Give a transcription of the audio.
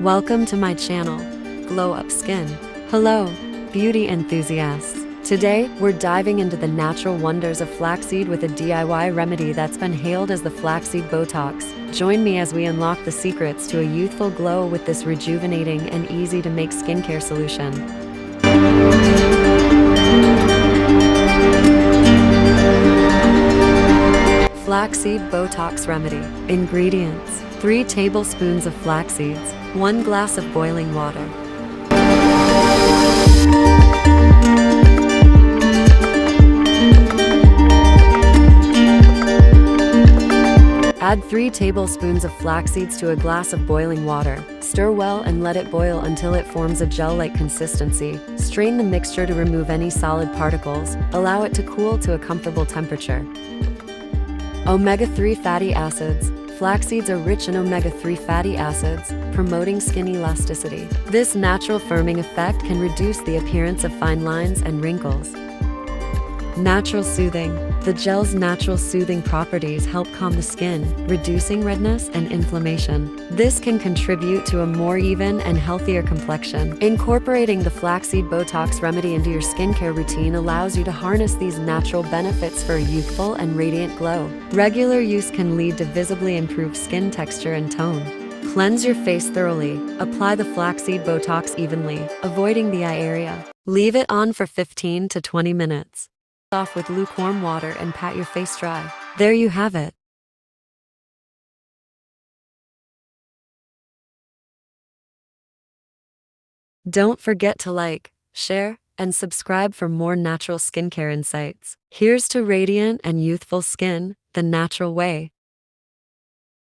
Welcome to my channel, Glow Up Skin. Hello, beauty enthusiasts. Today, we're diving into the natural wonders of flaxseed with a DIY remedy that's been hailed as the flaxseed Botox. Join me as we unlock the secrets to a youthful glow with this rejuvenating and easy-to-make skincare solution. Flaxseed Botox Remedy. Ingredients: 3 tablespoons of flax seeds, 1 glass of boiling water. Add 3 tablespoons of flax seeds to a glass of boiling water. Stir well and let it boil until it forms a gel-like consistency. Strain the mixture to remove any solid particles. Allow it to cool to a comfortable temperature. Omega-3 fatty acids. Flax seeds are rich in omega-3 fatty acids, promoting skin elasticity. This natural firming effect can reduce the appearance of fine lines and wrinkles. Natural soothing. The gel's natural soothing properties help calm the skin, reducing redness and inflammation. This can contribute to a more even and healthier complexion. Incorporating the flaxseed Botox remedy into your skincare routine allows you to harness these natural benefits for a youthful and radiant glow. Regular use can lead to visibly improved skin texture and tone. Cleanse your face thoroughly. Apply the flaxseed Botox evenly, avoiding the eye area. Leave it on for 15 to 20 minutes. Off with lukewarm water and pat your face dry. There you have it. Don't forget to like, share, and subscribe for more natural skincare insights. Here's to radiant and youthful skin, the natural way.